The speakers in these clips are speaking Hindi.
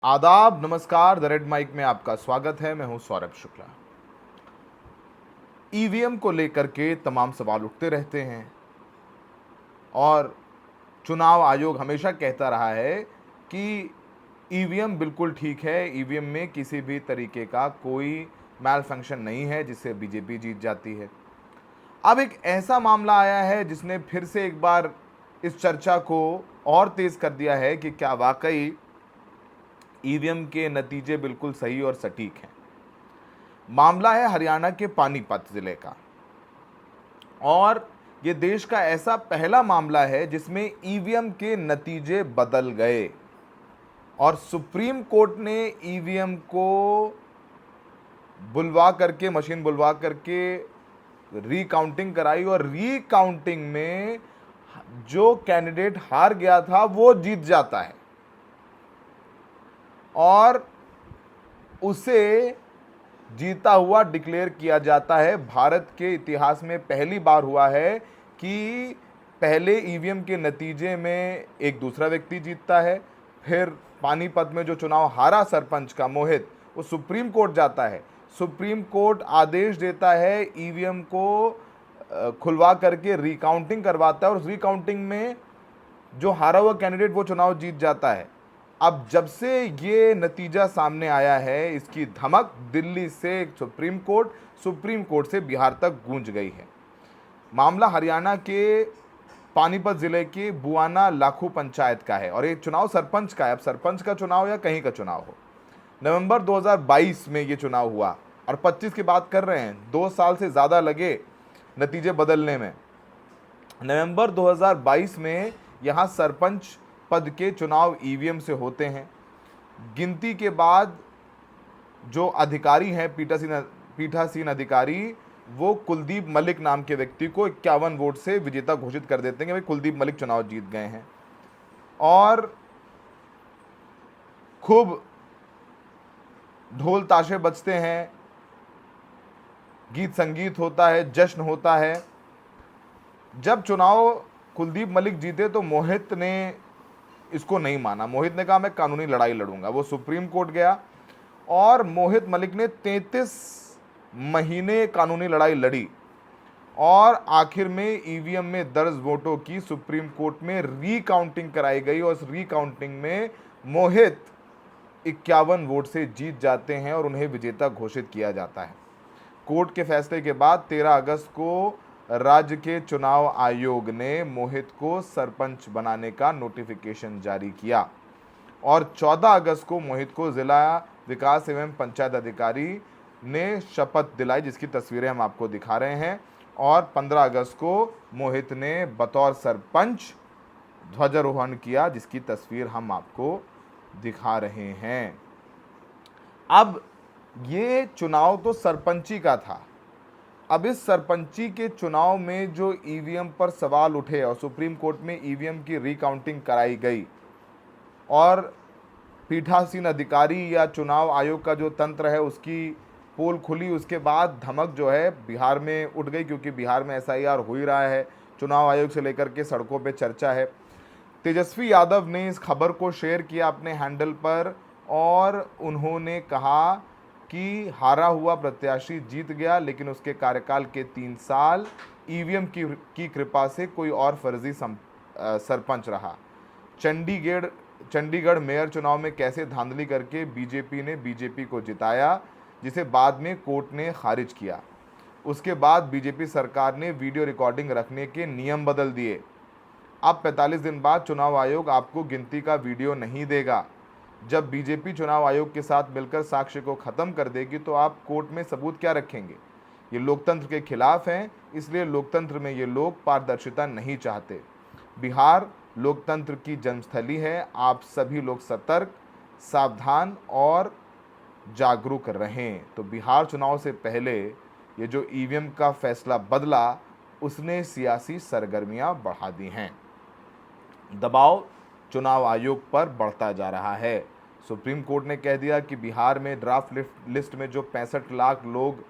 आदाब, नमस्कार। द रेड माइक में आपका स्वागत है। मैं हूं सौरभ शुक्ला। ईवीएम को लेकर के तमाम सवाल उठते रहते हैं और चुनाव आयोग हमेशा कहता रहा है कि ईवीएम बिल्कुल ठीक है, ईवीएम में किसी भी तरीके का कोई मैल फंक्शन नहीं है जिससे बीजेपी जीत जाती है। अब एक ऐसा मामला आया है जिसने फिर से एक बार इस चर्चा को और तेज कर दिया है कि क्या वाकई ईवीएम के नतीजे बिल्कुल सही और सटीक हैं। मामला है हरियाणा के पानीपत जिले का और ये देश का ऐसा पहला मामला है जिसमें ईवीएम के नतीजे बदल गए और सुप्रीम कोर्ट ने ईवीएम को बुलवा करके, मशीन बुलवा करके रीकाउंटिंग कराई और रीकाउंटिंग में जो कैंडिडेट हार गया था वो जीत जाता है और उसे जीता हुआ डिक्लेयर किया जाता है। भारत के इतिहास में पहली बार हुआ है कि पहले ईवीएम के नतीजे में एक दूसरा व्यक्ति जीतता है, फिर पानीपत में जो चुनाव हारा सरपंच का मोहित, वो सुप्रीम कोर्ट जाता है। सुप्रीम कोर्ट आदेश देता है, ईवीएम को खुलवा करके रिकाउंटिंग करवाता है और उस रिकाउंटिंग में जो हारा हुआ कैंडिडेट वो चुनाव जीत जाता है। अब जब से ये नतीजा सामने आया है, इसकी धमक दिल्ली से सुप्रीम कोर्ट से बिहार तक गूंज गई है। मामला हरियाणा के पानीपत जिले की बुआना लाखू पंचायत का है और ये चुनाव सरपंच का है। अब सरपंच का चुनाव या कहीं का चुनाव हो, नवंबर 2022 में ये चुनाव हुआ और 25 की बात कर रहे हैं। 2 साल से ज़्यादा लगे नतीजे बदलने में। नवंबर 2022 में यहाँ सरपंच पद के चुनाव ईवीएम से होते हैं। गिनती के बाद जो अधिकारी हैं, पीठासीन अधिकारी, वो कुलदीप मलिक नाम के व्यक्ति को 51 वोट से विजेता घोषित कर देते हैं कि भाई कुलदीप मलिक चुनाव जीत गए हैं और खूब ढोल ताशे बजते हैं, गीत संगीत होता है, जश्न होता है। जब चुनाव कुलदीप मलिक जीते तो मोहित ने इसको नहीं माना। मोहित ने कहा मैं कानूनी लड़ाई लड़ूंगा। वो सुप्रीम कोर्ट गया और मोहित मलिक ने 33 महीने कानूनी लड़ाई लड़ी और आखिर में ईवीएम में दर्ज वोटों की सुप्रीम कोर्ट में रीकाउंटिंग कराई गई और उस रीकाउंटिंग में मोहित 51 वोट से जीत जाते हैं और उन्हें विजेता घोषित किया जाता है। कोर्ट के फैसले के बाद 13 अगस्त को राज्य के चुनाव आयोग ने मोहित को सरपंच बनाने का नोटिफिकेशन जारी किया और 14 अगस्त को मोहित को जिला विकास एवं पंचायत अधिकारी ने शपथ दिलाई, जिसकी तस्वीरें हम आपको दिखा रहे हैं। और 15 अगस्त को मोहित ने बतौर सरपंच ध्वजारोहण किया, जिसकी तस्वीर हम आपको दिखा रहे हैं। अब ये चुनाव तो सरपंची का था। अब इस सरपंची के चुनाव में जो ईवीएम पर सवाल उठे और सुप्रीम कोर्ट में ईवीएम की रिकाउंटिंग कराई गई और पीठासीन अधिकारी या चुनाव आयोग का जो तंत्र है उसकी पोल खुली, उसके बाद धमक जो है बिहार में उठ गई, क्योंकि बिहार में एसआईआर हो ही रहा है। चुनाव आयोग से लेकर के सड़कों पे चर्चा है। तेजस्वी यादव ने इस खबर को शेयर किया अपने हैंडल पर और उन्होंने कहा कि हारा हुआ प्रत्याशी जीत गया, लेकिन उसके कार्यकाल के 3 साल ईवीएम की कृपा से कोई और फर्जी सरपंच रहा। चंडीगढ़ मेयर चुनाव में कैसे धांधली करके बीजेपी को जिताया, जिसे बाद में कोर्ट ने खारिज किया। उसके बाद बीजेपी सरकार ने वीडियो रिकॉर्डिंग रखने के नियम बदल दिए। अब 45 दिन बाद चुनाव आयोग आपको गिनती का वीडियो नहीं देगा। जब बीजेपी चुनाव आयोग के साथ मिलकर साक्ष्य को खत्म कर देगी तो आप कोर्ट में सबूत क्या रखेंगे? ये लोकतंत्र के खिलाफ हैं, इसलिए लोकतंत्र में ये लोग पारदर्शिता नहीं चाहते। बिहार लोकतंत्र की जन्मस्थली है। आप सभी लोग सतर्क, सावधान और जागरूक रहें। तो बिहार चुनाव से पहले ये जो ईवीएम का फैसला बदला, उसने सियासी सरगर्मियां बढ़ा दी हैं। दबाव चुनाव आयोग पर बढ़ता जा रहा है। सुप्रीम कोर्ट ने कह दिया कि बिहार में ड्राफ्ट लिस्ट में जो 65 लाख लोग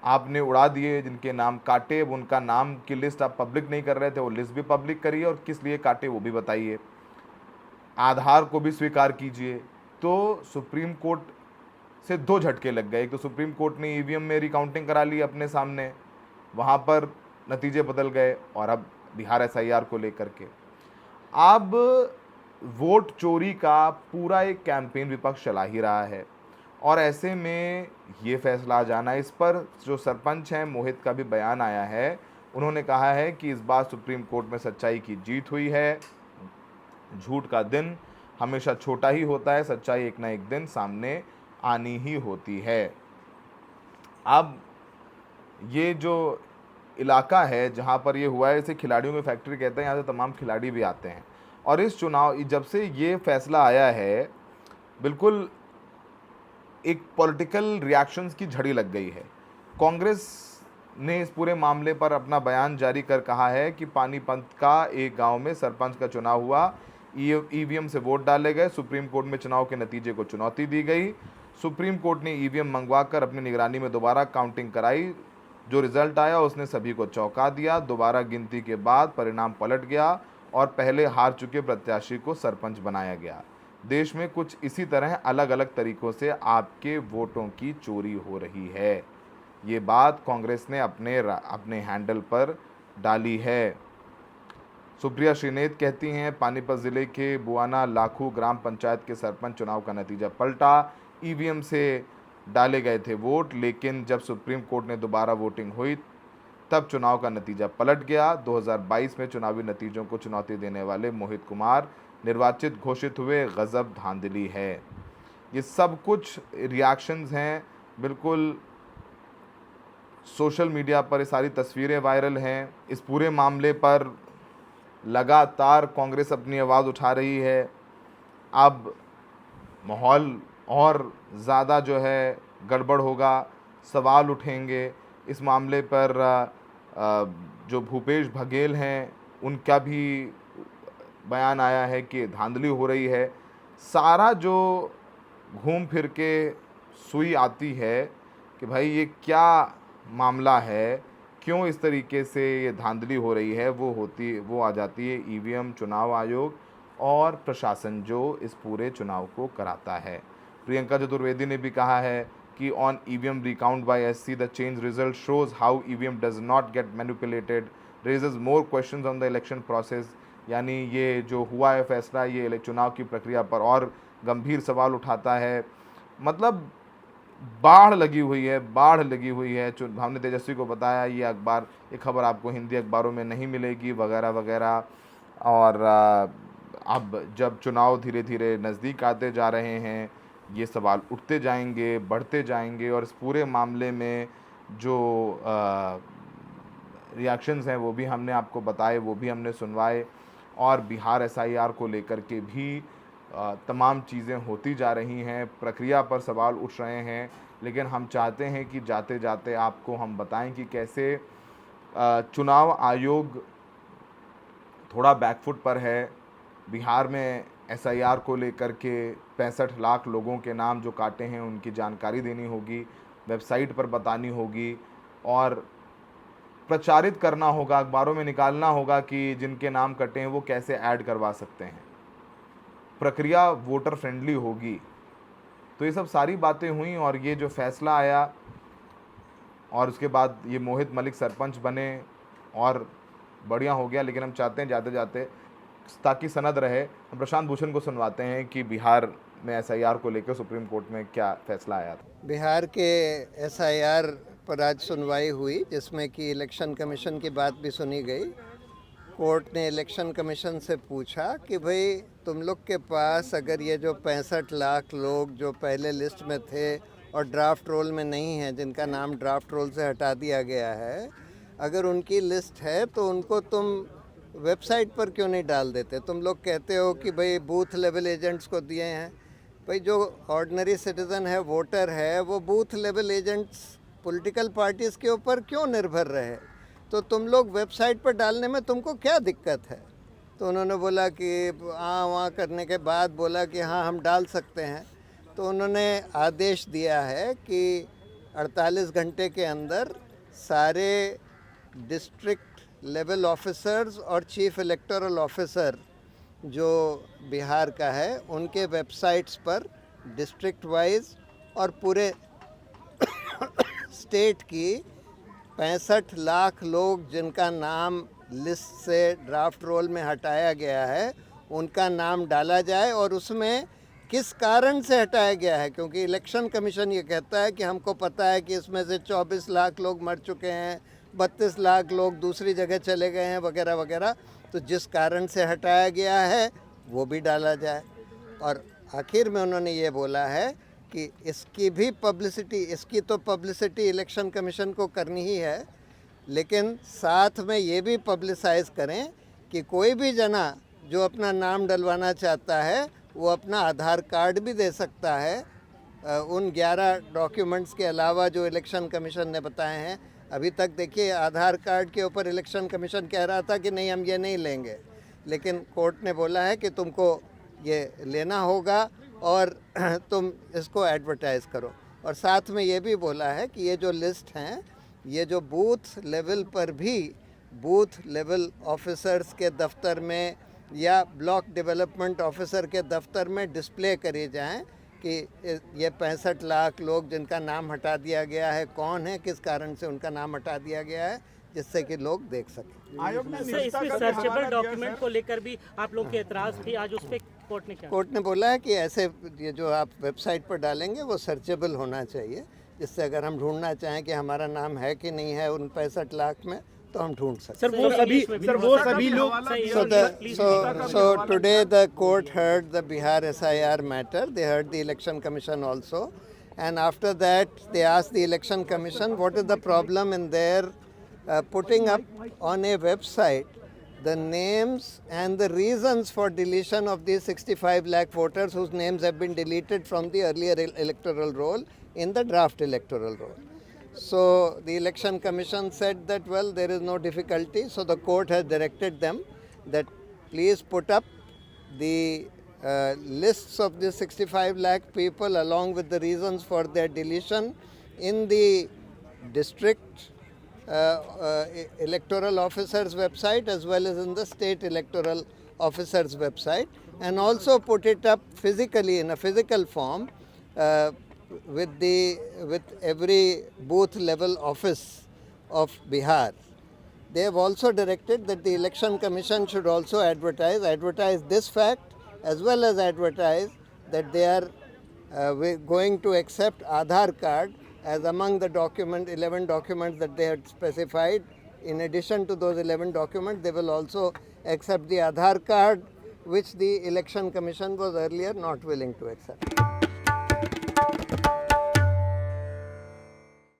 आपने उड़ा दिए, जिनके नाम काटे, उनका नाम की लिस्ट आप पब्लिक नहीं कर रहे थे, वो लिस्ट भी पब्लिक करिए और किस लिए काटे वो भी बताइए। आधार को भी स्वीकार कीजिए। तो सुप्रीम कोर्ट से दो झटके लग गए। एक तो सुप्रीम कोर्ट ने ईवीएम में रिकाउंटिंग करा ली अपने सामने, वहाँ पर नतीजे बदल गए, और अब बिहार एसआईआर को लेकर के अब वोट चोरी का पूरा एक कैंपेन विपक्ष चला ही रहा है। और ऐसे में ये फैसला आ जाना, इस पर जो सरपंच हैं मोहित का भी बयान आया है। उन्होंने कहा है कि इस बार सुप्रीम कोर्ट में सच्चाई की जीत हुई है, झूठ का दिन हमेशा छोटा ही होता है, सच्चाई एक ना एक दिन सामने आनी ही होती है। अब ये जो इलाका है जहाँ पर ये हुआ है, इसे खिलाड़ियों की फैक्ट्री कहते हैं, यहाँ से तमाम खिलाड़ी भी आते हैं। और इस चुनाव जब से ये फैसला आया है, बिल्कुल एक पॉलिटिकल रिएक्शंस की झड़ी लग गई है। कांग्रेस ने इस पूरे मामले पर अपना बयान जारी कर कहा है कि पानीपत का एक गांव में सरपंच का चुनाव हुआ, ईवीएम से वोट डाले गए, सुप्रीम कोर्ट में चुनाव के नतीजे को चुनौती दी गई। सुप्रीम कोर्ट ने ईवीएम मंगवाकर अपनी निगरानी में दोबारा काउंटिंग कराई। जो रिजल्ट आया उसने सभी को चौंका दिया। दोबारा गिनती के बाद परिणाम पलट गया और पहले हार चुके प्रत्याशी को सरपंच बनाया गया। देश में कुछ इसी तरह अलग अलग तरीकों से आपके वोटों की चोरी हो रही है। ये बात कांग्रेस ने अपने हैंडल पर डाली है। सुप्रिया श्रीनेत कहती हैं, पानीपत जिले के बुआना लाखू ग्राम पंचायत के सरपंच चुनाव का नतीजा पलटा। ईवीएम से डाले गए थे वोट, लेकिन जब सुप्रीम कोर्ट ने दोबारा वोटिंग हुई तब चुनाव का नतीजा पलट गया। 2022 में चुनावी नतीजों को चुनौती देने वाले मोहित कुमार निर्वाचित घोषित हुए, गजब धांधली है। ये सब कुछ रिएक्शंस हैं, बिल्कुल सोशल मीडिया पर ये सारी तस्वीरें वायरल हैं। इस पूरे मामले पर लगातार कांग्रेस अपनी आवाज़ उठा रही है। अब माहौल और ज़्यादा जो है गड़बड़ होगा, सवाल उठेंगे इस मामले पर। जो भूपेश बघेल हैं उनका भी बयान आया है कि धांधली हो रही है। सारा जो घूम फिर के सुई आती है कि भाई ये क्या मामला है, क्यों इस तरीके से ये धांधली हो रही है, वो आ जाती है ईवीएम, चुनाव आयोग और प्रशासन जो इस पूरे चुनाव को कराता है। प्रियंका चतुर्वेदी ने भी कहा है कि on EVM recount by SC the change result shows how EVM does not get manipulated, raises more questions on the election process. यानी ये जो हुआ है फैसला, ये चुनाव की प्रक्रिया पर और गंभीर सवाल उठाता है। मतलब बाढ़ लगी हुई है। हमने तेजस्वी को बताया ये खबर आपको हिंदी अखबारों में नहीं मिलेगी वगैरह वगैरह। और अब जब चुनाव धीरे धीरे नज़दीक आते जा रहे हैं, ये सवाल उठते जाएंगे, बढ़ते जाएंगे, और इस पूरे मामले में जो रिएक्शंस हैं वो भी हमने आपको बताए, वो भी हमने सुनवाए। और बिहार एसआईआर को लेकर के भी तमाम चीज़ें होती जा रही हैं, प्रक्रिया पर सवाल उठ रहे हैं। लेकिन हम चाहते हैं कि जाते जाते आपको हम बताएं कि कैसे चुनाव आयोग थोड़ा बैकफुट पर है। बिहार में एसआईआर को लेकर के 65 लाख लोगों के नाम जो काटे हैं उनकी जानकारी देनी होगी, वेबसाइट पर बतानी होगी और प्रचारित करना होगा, अखबारों में निकालना होगा कि जिनके नाम कटे हैं वो कैसे ऐड करवा सकते हैं। प्रक्रिया वोटर फ्रेंडली होगी। तो ये सब सारी बातें हुई और ये जो फैसला आया और उसके बाद ये मोहित मलिक सरपंच बने और बढ़िया हो गया। लेकिन हम चाहते हैं जाते जाते ताकि सनद रहे, हम प्रशांत भूषण को सुनवाते हैं कि बिहार में एसआईआर को लेकर सुप्रीम कोर्ट में क्या फैसला आया था। बिहार के एसआईआर पर आज सुनवाई हुई, जिसमें कि इलेक्शन कमीशन की बात भी सुनी गई। कोर्ट ने इलेक्शन कमीशन से पूछा कि भाई तुम लोग के पास अगर ये जो 65 लाख लोग जो पहले लिस्ट में थे और ड्राफ्ट रोल में नहीं है, जिनका नाम ड्राफ्ट रोल से हटा दिया गया है, अगर उनकी लिस्ट है तो उनको तुम वेबसाइट पर क्यों नहीं डाल देते? तुम लोग कहते हो कि भाई बूथ लेवल एजेंट्स को दिए हैं। भाई जो ऑर्डिनरी सिटीज़न है, वोटर है, वो booth level agents political parties के ऊपर क्यों निर्भर रहे? तो तुम लोग वेबसाइट पर डालने में तुमको क्या दिक्कत है? तो उन्होंने बोला कि हाँ, वहाँ करने के बाद बोला कि हाँ हम डाल सकते हैं। तो उन्होंने आदेश दिया है कि 48 घंटे के अंदर सारे डिस्ट्रिक्ट लेवल ऑफिसर्स और चीफ इलेक्टोरल ऑफिसर जो बिहार का है उनके वेबसाइट्स पर डिस्ट्रिक्ट वाइज और पूरे स्टेट की 65 लाख लोग जिनका नाम लिस्ट से ड्राफ्ट रोल में हटाया गया है उनका नाम डाला जाए, और उसमें किस कारण से हटाया गया है, क्योंकि इलेक्शन कमीशन ये कहता है कि हमको पता है कि इसमें से 24 लाख लोग मर चुके हैं, 32 लाख लोग दूसरी जगह चले गए हैं वगैरह वगैरह, तो जिस कारण से हटाया गया है वो भी डाला जाए। और आखिर में उन्होंने ये बोला है कि इसकी भी पब्लिसिटी, इसकी तो पब्लिसिटी इलेक्शन कमीशन को करनी ही है, लेकिन साथ में ये भी पब्लिसाइज करें कि कोई भी जना जो अपना नाम डलवाना चाहता है वो अपना आधार कार्ड भी दे सकता है, उन 11 डॉक्यूमेंट्स के अलावा जो इलेक्शन कमीशन ने बताए हैं। अभी तक देखिए आधार कार्ड के ऊपर इलेक्शन कमीशन कह रहा था कि नहीं हम ये नहीं लेंगे, लेकिन कोर्ट ने बोला है कि तुमको ये लेना होगा और तुम इसको एडवर्टाइज़ करो। और साथ में ये भी बोला है कि ये जो लिस्ट हैं ये जो बूथ लेवल पर भी बूथ लेवल ऑफिसर्स के दफ्तर में या ब्लॉक डेवलपमेंट ऑफिसर के दफ्तर में डिस्प्ले करे जाएं कि ये 65 लाख लोग जिनका नाम हटा दिया गया है कौन है, किस कारण से उनका नाम हटा दिया गया है, जिससे कि लोग देख सकें। आयोग ने सर, इसमें सर्चेबल डॉक्यूमेंट को लेकर भी आप लोग के एतराज़ थी, आज उस पर कोर्ट ने क्या? कोर्ट ने बोला है कि ऐसे ये जो आप वेबसाइट पर डालेंगे वो सर्चेबल होना चाहिए, जिससे अगर हम ढूंढना चाहें कि हमारा नाम है कि नहीं है उन 65 लाख में तो हम ढूंढ सकते हैं। वो सभी लोग So today the court heard the Bihar SIR matter. They heard the election commission also, and after that they asked the election commission what is the problem in their putting up on a website the names and the reasons for deletion of these 65 lakh voters whose names have been deleted from the earlier electoral roll in the draft electoral roll. So the election commission said that, well, there is no difficulty. So the court has directed them that please put up the lists of the 65 lakh people along with the reasons for their deletion in the district electoral officer's website as well as in the state electoral officer's website, and also put it up physically in a physical form with every booth level office of Bihar. They have also directed that the election commission should also advertise this fact as well as advertise that they are going to accept Aadhaar card as among the 11 documents that they had specified. In addition to those 11 documents, they will also accept the Aadhaar card, which the election commission was earlier not willing to accept.